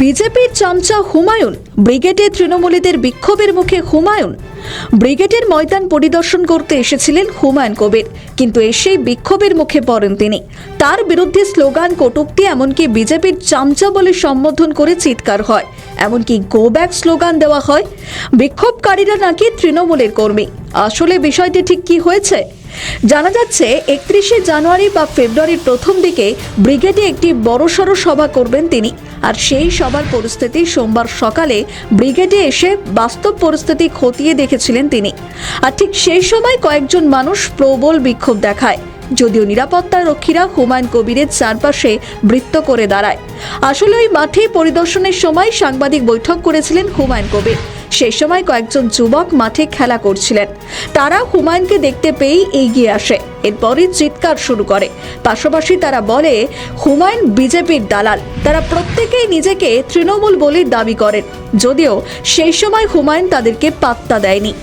বিজেপির চামচা হুমায়ুন ব্রিগেডে তৃণমূলীদের বিক্ষোভের মুখে হুমায়ুন ব্রিগেডের ময়দান পরিদর্শন করতে এসেছিলেন হুমায়ুন কবির, কিন্তু এসেই বিক্ষোভের মুখে পড়েন তিনি। তার বিরুদ্ধে স্লোগান, কটূক্তি, এমনকি বিজেপির চামচা বলে সম্বোধন করে চিৎকার হয়, এমনকি গো ব্যাক স্লোগান দেওয়া হয়। বিক্ষোভকারীরা নাকি তৃণমূলের কর্মী। আসলে বিষয়টি ঠিক কি হয়েছে জানা যাচ্ছে, 31শে জানুয়ারি বা ফেব্রুয়ারির প্রথম দিকে ব্রিগেডে একটি বড়সড় সভা করবেন তিনি। আর সেই সভার পরিস্থিতি সোমবার সকালে ব্রিগেডে এসে বাস্তব পরিস্থিতি খতিয়ে দেখেছিলেন তিনি। আর ঠিক সেই সময় কয়েকজন মানুষ প্রবল বিক্ষোভ দেখায়, যদিও নিরাপত্তা রক্ষীরা হুমায়ুন কবিরের চারপাশে বৃত্ত করে দাঁড়ায়। আসলে ওই মাঠে পরিদর্শনের সময় সাংবাদিক বৈঠক করেছিলেন হুমায়ুন কবির। সেই সময় কয়েকজন যুবক মাঠে খেলা করছিলেন, তারা হুমায়ুনকে দেখতে পেয়েই এগিয়ে আসে, এরপরই চিৎকার শুরু করে। পাশাপাশি তারা বলে হুমায়ুন বিজেপির দালাল। তারা প্রত্যেকেই নিজেকে তৃণমূল বলে দাবি করেন, যদিও সেই সময় হুমায়ুন তাদেরকে পাত্তা দেয়নি।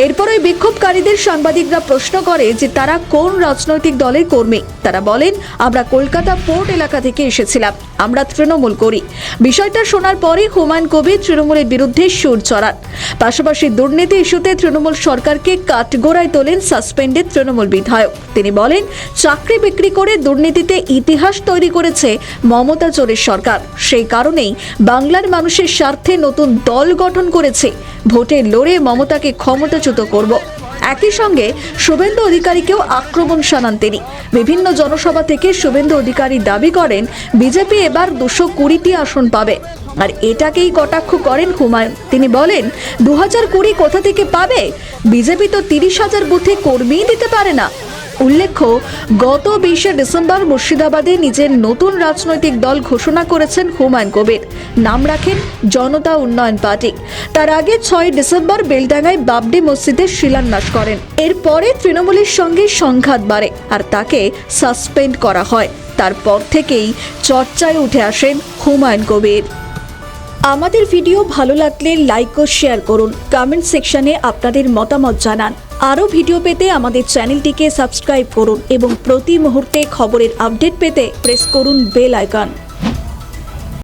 এরপর ওই বিক্ষোভকারীদের সাংবাদিকরা প্রশ্ন করে যে তারা কোন রাজনৈতিক দলের কর্মী। তারা বলেন, আমরা কলকাতা পোর্ট এলাকা থেকে এসেছিলাম, আমরা তৃণমূল করি। বিষয়টা শোনার পরই হুমায়ুন কবির তৃণমূলের বিরুদ্ধে সুর চড়ান। পাশাপাশি দুর্নীতি ইস্যুতে তৃণমূল সরকারকে কাঠগড়ায় তোলেন সাসপেন্ডেড তৃণমূল বিধায়ক। তিনি বলেন, চাকরি বিক্রি করে দুর্নীতিতে ইতিহাস তৈরি করেছে মমতা চোরের সরকার। সেই কারণেই বাংলার মানুষের স্বার্থে নতুন দল গঠন করেছে, ভোটে লড়ে মমতাকে ক্ষমতাচ্যুত করব। একই সঙ্গে শুভেন্দু অধিকারীকেও আক্রমণ শানান তিনি। বিভিন্ন জনসভা থেকে শুভেন্দু অধিকারী দাবি করেন বিজেপি এবার 220টি আসন পাবে, আর এটাকেই কটাক্ষ করেন হুমায়ুন। তিনি বলেন, 2020 কোথা থেকে পাবে? বিজেপি তো 30,000 বুথে কর্মীই দিতে পারে না। উল্লেখ্য, গত 20শে ডিসেম্বর মুর্শিদাবাদে নিজের নতুন রাজনৈতিক দল ঘোষণা করেছেন হুমায়ুন কবির। নাম রাখেন জনতা উন্নয়ন পার্টি। তার আগে 6 ডিসেম্বর বেলডাঙ্গায় বাবরি মসজিদের শিলান্যাস করেন। এরপরে তৃণমূলের সঙ্গে সংঘাত বাড়ে আর তাকে সাসপেন্ড করা হয়। তারপর থেকেই চর্চায় উঠে আসেন হুমায়ুন কবির। আমাদের ভিডিও ভালো লাগলে লাইক ও শেয়ার করুন, কমেন্ট সেকশনে আপনাদের মতামত জানান। আরও ভিডিও পেতে আমাদের চ্যানেলটিকে সাবস্ক্রাইব করুন এবং প্রতি মুহূর্তে খবরের আপডেট পেতে প্রেস করুন বেল আইকন।